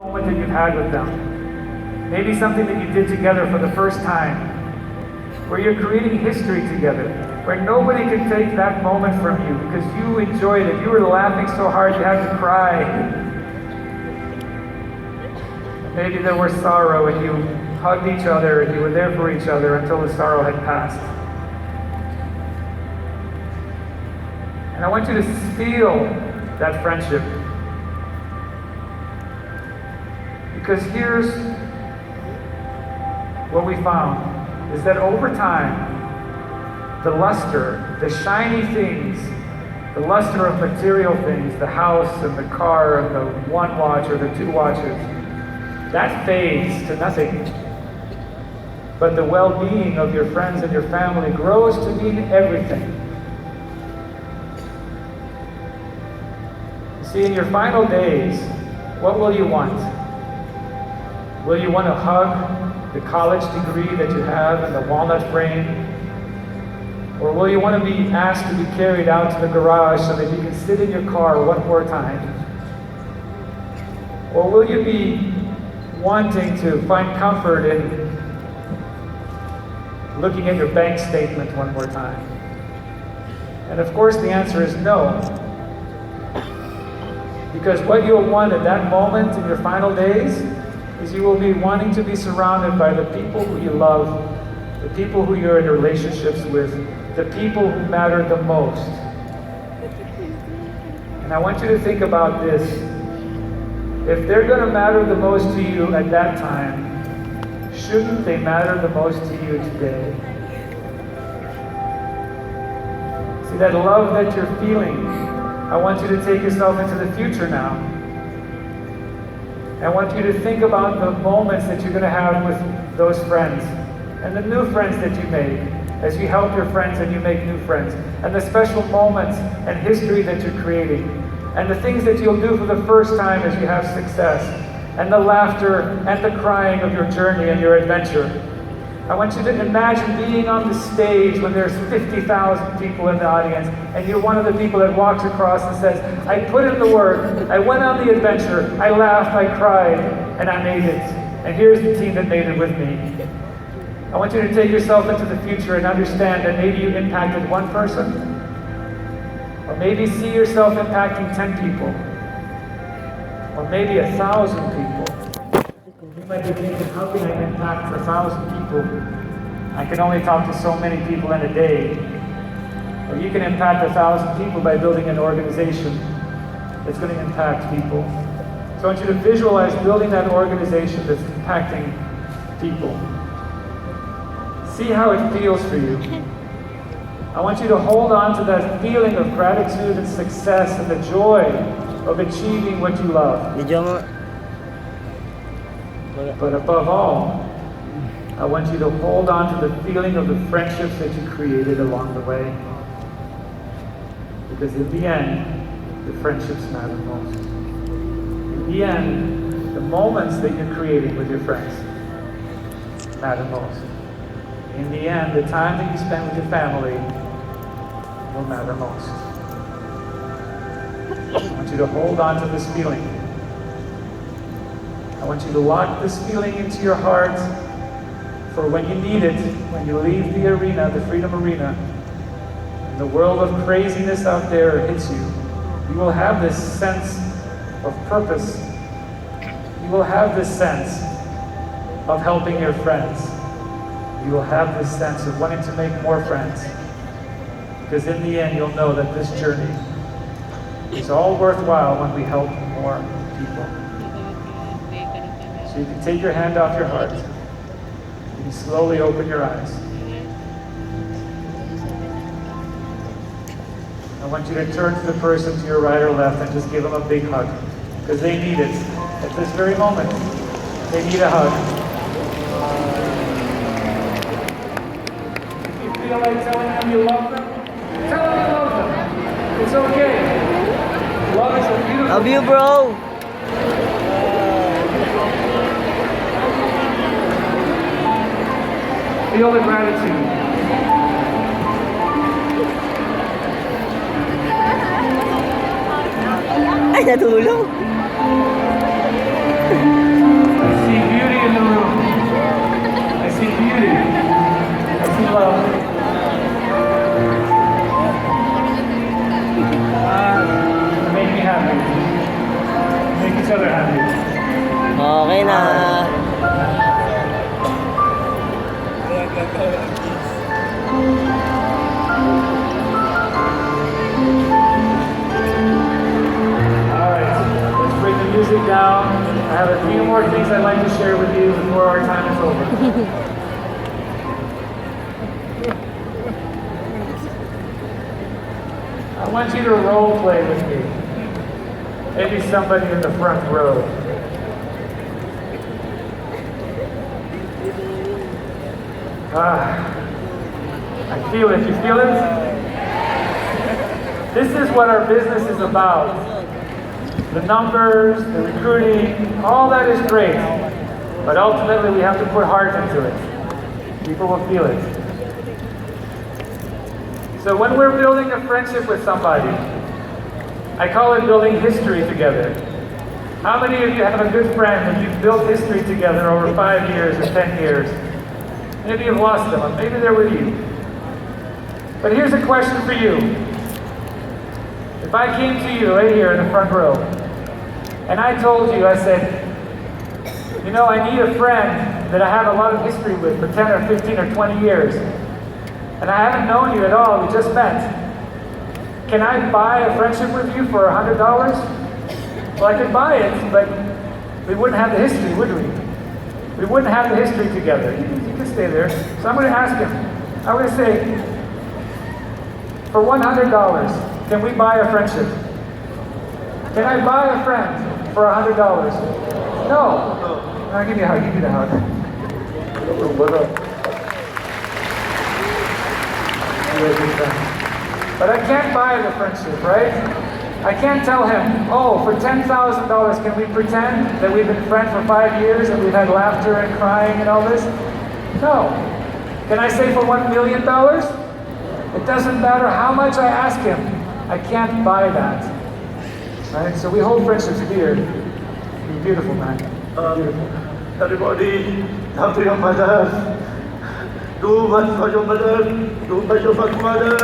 moment that you've had with them. Maybe something that you did together for the first time, where you're creating history together, where nobody can take that moment from you because you enjoyed it. You were laughing so hard you had to cry. Maybe there was sorrow and you hugged each other and you were there for each other until the sorrow had passed. And I want you to feel that friendship. Because here's what we found, is that over time, the luster, the shiny things, the luster of material things, the house and the car and the one watch or the two watches, that fades to nothing. But the well-being of your friends and your family grows to mean everything. See, in your final days, what will you want? Will you want to hug the college degree that you have in the walnut frame? Or will you want to be asked to be carried out to the garage so that you can sit in your car one more time? Or will you be wanting to find comfort in looking at your bank statement one more time? And of course the answer is no. Because what you'll want at that moment in your final days is you will be wanting to be surrounded by the people who you love, the people who you're in relationships with, the people who matter the most. And I want you to think about this. If they're going to matter the most to you at that time, shouldn't they matter the most to you today? See, that love that you're feeling, I want you to take yourself into the future now. I want you to think about the moments that you're going to have with those friends and the new friends that you make as you help your friends and you make new friends, and the special moments and history that you're creating, and the things that you'll do for the first time as you have success, and the laughter and the crying of your journey and your adventure. I want you to imagine being on the stage when there's 50,000 people in the audience, and you're one of the people that walks across and says, I put in the work, I went on the adventure, I laughed, I cried, and I made it. And here's the team that made it with me. I want you to take yourself into the future and understand that maybe you impacted one person, or maybe see yourself impacting 10 people, or maybe 1,000 people. You might be thinking, how can I impact 1,000 people? I can only talk to so many people in a day. Or you can impact 1,000 people by building an organization that's going to impact people. So I want you to visualize building that organization that's impacting people. See how it feels for you. I want you to hold on to that feeling of gratitude and success and the joy of achieving what you love. But above all, I want you to hold on to the feeling of the friendships that you created along the way. Because in the end, the friendships matter most. In the end, the moments that you're creating with your friends matter most. In the end, the time that you spend with your family will matter most. I want you to hold on to this feeling. I want you to lock this feeling into your heart for when you need it, when you leave the arena, the Freedom Arena, and the world of craziness out there hits you. You will have this sense of purpose. You will have this sense of helping your friends. You will have this sense of wanting to make more friends. Because in the end, you'll know that this journey is all worthwhile when we help more people. So you can take your hand off your heart. You can slowly open your eyes. I want you to turn to the person to your right or left and just give them a big hug. Because they need it at this very moment. They need a hug. If you feel like telling them you love them, tell them you love them. It's okay. Love is a beautiful... Love you, bro. Feel the gratitude. Ay, natulog. of you. Okay na. Music down. I have a few more things I'd like to share with you before our time is over. I want you to role play with me. Maybe somebody in the front row. I feel it. You feel it? This is what our business is about. The numbers, the recruiting, all that is great. But ultimately we have to put heart into it. People will feel it. So when we're building a friendship with somebody, I call it building history together. How many of you have a good friend and you've built history together over 5 years or 10 years? Maybe you've lost them, or maybe they're with you. But here's a question for you. If I came to you right here in the front row, and I told you, I said, you know, I need a friend that I have a lot of history with for 10 or 15 or 20 years, and I haven't known you at all, we just met. Can I buy a friendship with you for $100? Well, I could buy it, but we wouldn't have the history, would we? We wouldn't have the history together. You can stay there. So I'm going to ask him. I'm going to say, for $100, can we buy a friendship? Can I buy a friend for $100? No. I'll give you a hug. Give me the hug. But I can't buy the friendship, right? I can't tell him, oh, for $10,000, can we pretend that we've been friends for 5 years and we've had laughter and crying and all this? No. Can I say for $1 million? It doesn't matter how much I ask him. I can't buy that. Right? So we hold friendships dear. You're beautiful, man. You're beautiful. Everybody, love your mother. Do much for your mother. Do much for your mother.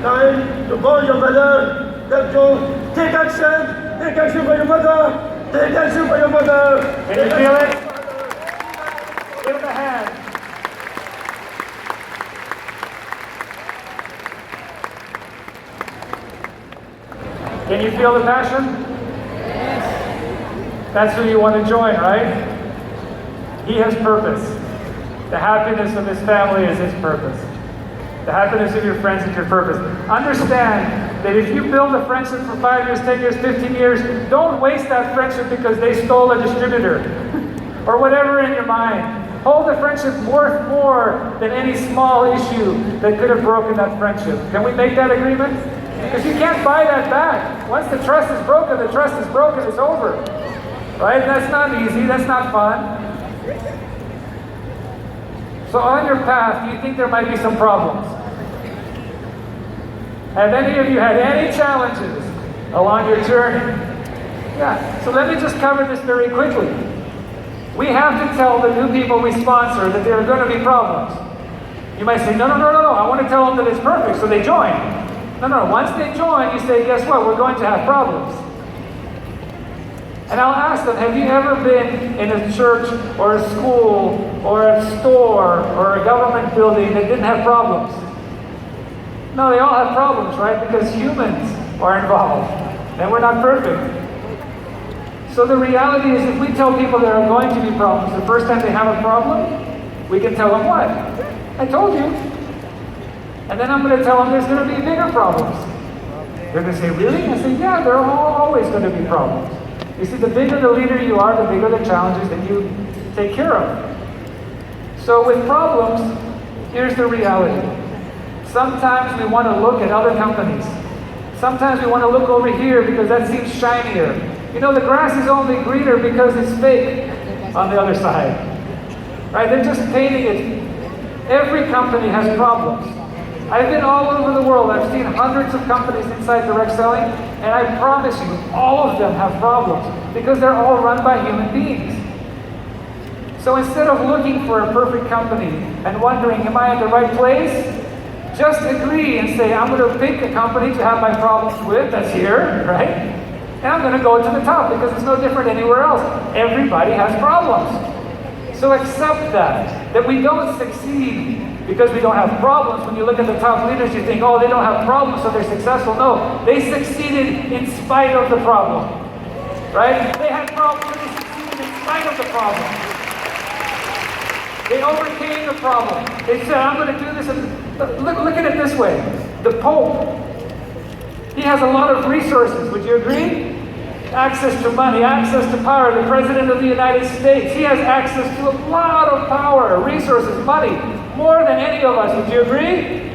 Time to call your mother. Take action. Take action for your mother. Take action for your mother. Can you feel it? Give him a hand. Can you feel the passion? Yes. That's who you want to join, right? He has purpose. The happiness of his family is his purpose. The happiness of your friends is your purpose. Understand that if you build a friendship for 5 years, 10 years, 15 years, don't waste that friendship because they stole a distributor or whatever in your mind. Hold the friendship worth more than any small issue that could have broken that friendship. Can we make that agreement? Because you can't buy that back. Once the trust is broken, it's over. Right? That's not easy. That's not fun. So on your path, do you think there might be some problems? Have any of you had any challenges along your journey? Yeah, so let me just cover this very quickly. We have to tell the new people we sponsor that there are going to be problems. You might say, no, I want to tell them that it's perfect, so they join. No, once they join, you say, guess what, we're going to have problems. And I'll ask them, have you ever been in a church or a school or a store or a government building that didn't have problems? No, they all have problems, right? Because humans are involved and we're not perfect. So the reality is if we tell people there are going to be problems, the first time they have a problem, we can tell them what? I told you. And then I'm going to tell them there's going to be bigger problems. They're going to say, really? I say, yeah, there are always going to be problems. You see, the bigger the leader you are, the bigger the challenges that you take care of. So with problems, here's the reality. Sometimes we want to look at other companies. Sometimes we want to look over here because that seems shinier. You know, the grass is only greener because it's fake on the other side. Right? They're just painting it. Every company has problems. I've been all over the world. I've seen hundreds of companies inside direct selling, and I promise you, all of them have problems because they're all run by human beings. So instead of looking for a perfect company and wondering, am I in the right place? Just agree and say, I'm going to pick a company to have my problems with, that's here, right? And I'm going to go to the top because it's no different anywhere else. Everybody has problems. So accept that we don't succeed because we don't have problems. When you look at the top leaders, you think, oh, they don't have problems, so they're successful. No, they succeeded in spite of the problem, right? They had problems, but they succeeded in spite of the problem. They overcame the problem. They said, I'm going to do this. And look at it this way. The Pope, he has a lot of resources. Would you agree? Access to money, access to power. The President of the United States, he has access to a lot of power, resources, money, more than any of us. Would you agree?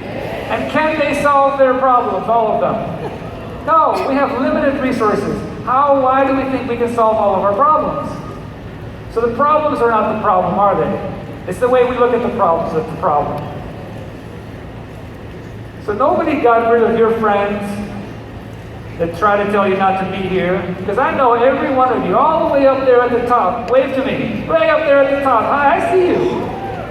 And can they solve their problems, all of them? No, we have limited resources. Why do we think we can solve all of our problems? So the problems are not the problem, are they? It's the way we look at the problems that's the problem. So nobody got rid of your friends that try to tell you not to be here. Because I know every one of you, all the way up there at the top, wave to me, way up there at the top. Hi, I see you.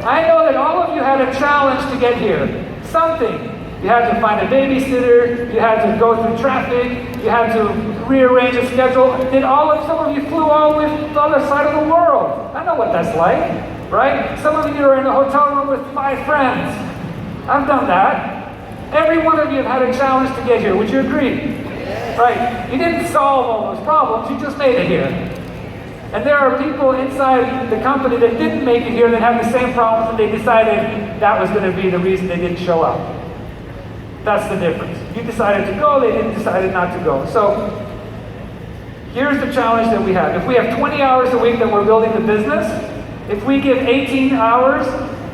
I know that all of you had a challenge to get here. Something. You had to find a babysitter, you had to go through traffic, you had to rearrange a schedule. Some of you flew all the way to the other side of the world. I know what that's like. Right? Some of you are in a hotel room with 5 friends. I've done that. Every one of you have had a challenge to get here. Would you agree? Right? You didn't solve all those problems, you just made it here. And there are people inside the company that didn't make it here that have the same problems and they decided that was going to be the reason they didn't show up. That's the difference. You decided to go, they didn't decide not to go. So here's the challenge that we have. If we have 20 hours a week that we're building the business, if we give 18 hours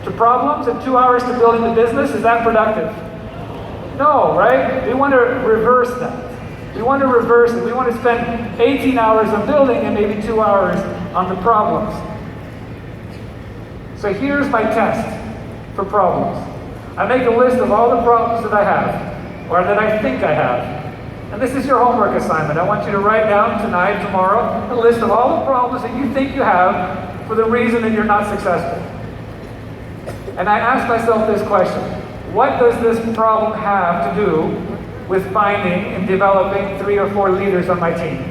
to problems and 2 hours to building the business, is that productive? No, right? We want to reverse that. We want to reverse it. We want to spend 18 hours on building and maybe 2 hours on the problems. So here's my test for problems. I make a list of all the problems that I have, or that I think I have. And this is your homework assignment. I want you to write down tonight, tomorrow, a list of all the problems that you think you have for the reason that you're not successful. And I ask myself this question: what does this problem have to do with finding and developing 3 or 4 leaders on my team?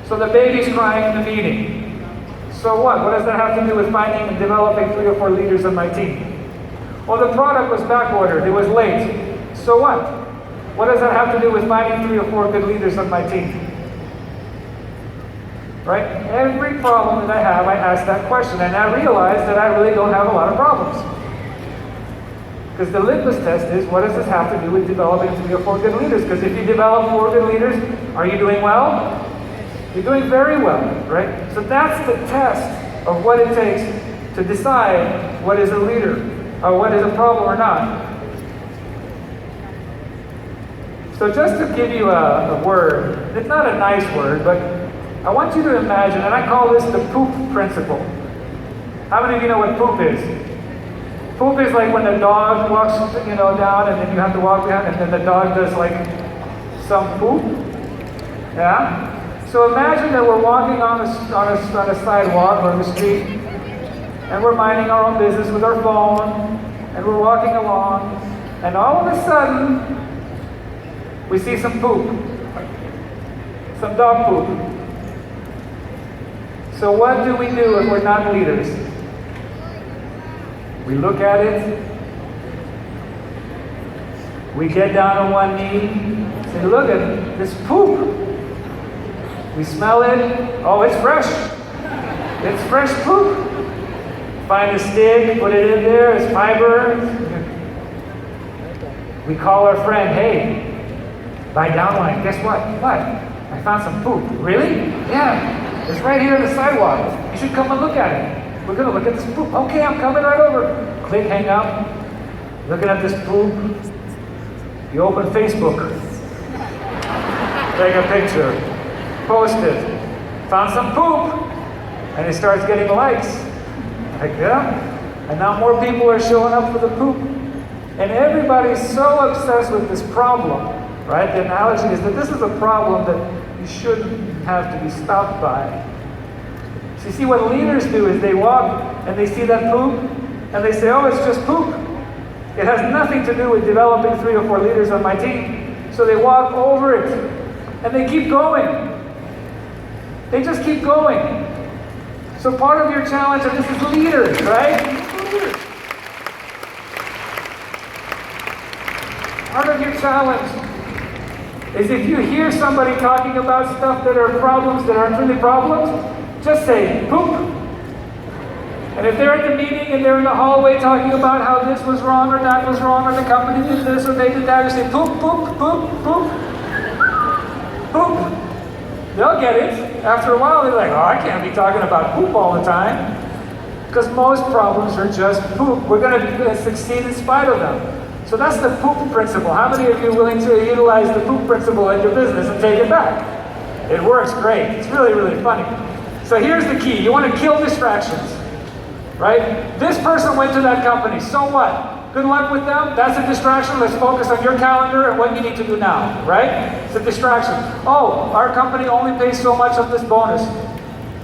So the baby's crying in the meeting. So what? What does that have to do with finding and developing 3 or 4 leaders on my team? Well, the product was backordered. It was late. So what? What does that have to do with finding 3 or 4 good leaders on my team? Right? Every problem that I have, I ask that question, and I realize that I really don't have a lot of problems. Because the litmus test is, what does this have to do with developing 3 or 4 good leaders? Because if you develop 4 good leaders, are you doing well? You're doing very well, right? So that's the test of what it takes to decide what is a leader, or what is a problem or not. So just to give you a word, it's not a nice word, but I want you to imagine, and I call this the poop principle. How many of you know what poop is? Poop is like when the dog walks, down, and then you have to walk behind, and then the dog does like some poop. Yeah? So imagine that we're walking on a sidewalk or the street, and we're minding our own business with our phone, and we're walking along, and all of a sudden, we see some poop, some dog poop. So what do we do if we're not leaders? We look at it, we get down on one knee, say, look at this poop. We smell it, oh, it's fresh. It's fresh poop. Find a stick, put it in there, it's fiber. We call our friend, hey, by downline, guess what? What? I found some poop. Really? Yeah. It's right here on the sidewalk. You should come and look at it. We're going to look at this poop. Okay, I'm coming right over. Click, hang up. Looking at this poop. You open Facebook. Take a picture. Post it. Found some poop. And it starts getting likes. Like, yeah. And now more people are showing up for the poop. And everybody's so obsessed with this problem, right? The analogy is that this is a problem that you shouldn't have to be stopped by. So you see, what leaders do is they walk and they see that poop and they say, oh, it's just poop. It has nothing to do with developing 3 or 4 leaders on my team. So they walk over it and they keep going. They just keep going. So part of your challenge, and this is leaders, right? Leaders. Part of your challenge is if you hear somebody talking about stuff that are problems that aren't really problems, just say, poop. And if they're at the meeting and they're in the hallway talking about how this was wrong or that was wrong or the company did this or they did that, you say, poop, poop, poop, poop, poop. They'll get it. After a while, they're like, oh, I can't be talking about poop all the time. Because most problems are just poop. We're going to succeed in spite of them. So that's the poop principle. How many of you are willing to utilize the poop principle in your business and take it back? It works great. It's really, really funny. So here's the key. You want to kill distractions, right? This person went to that company. So what? Good luck with them. That's a distraction. Let's focus on your calendar and what you need to do now, right? It's a distraction. Oh, our company only pays so much of this bonus.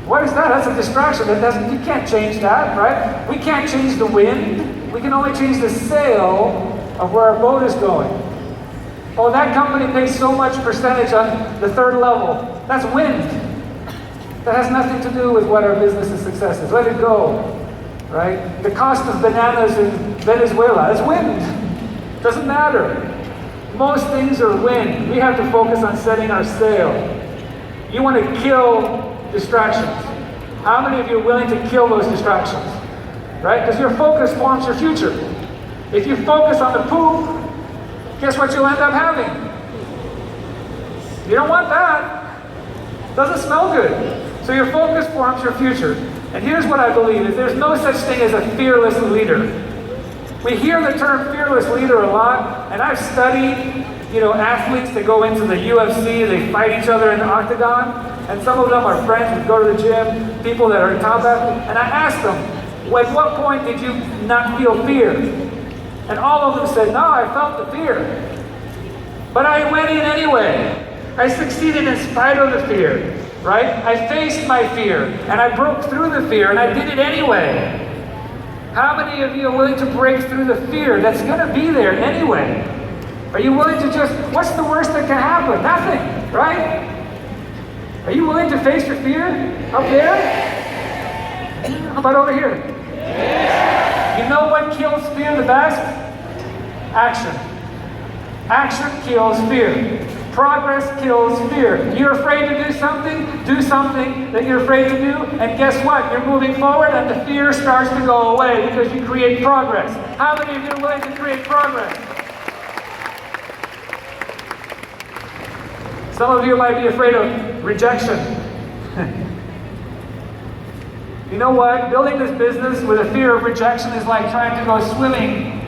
What is that? That's a distraction. You can't change that, right? We can't change the wind. We can only change the sail of where our boat is going. Oh, that company pays so much percentage on the 3rd level. That's wind. That has nothing to do with what our business's success is. Let it go. Right? The cost of bananas in Venezuela is wind. Doesn't matter. Most things are wind. We have to focus on setting our sail. You want to kill distractions. How many of you are willing to kill those distractions? Right? Because your focus forms your future. If you focus on the poop, guess what you'll end up having? You don't want that. Doesn't smell good. So your focus forms your future. And here's what I believe, is there's no such thing as a fearless leader. We hear the term fearless leader a lot, and I've studied, athletes that go into the UFC, they fight each other in the octagon, and some of them are friends who go to the gym, people that are top athletes, and I asked them, at what point did you not feel fear? And all of them said, no, I felt the fear. But I went in anyway. I succeeded in spite of the fear. Right? I faced my fear, and I broke through the fear, and I did it anyway. How many of you are willing to break through the fear that's going to be there anyway? Are you willing to what's the worst that can happen? Nothing, right? Are you willing to face your fear up there? How about over here? Yeah. You know what kills fear the best? Action. Action kills fear. Progress kills fear. You're afraid to do something that you're afraid to do, and guess what? You're moving forward and the fear starts to go away because you create progress. How many of you are willing to create progress? Some of you might be afraid of rejection. You know what? Building this business with a fear of rejection is like trying to go swimming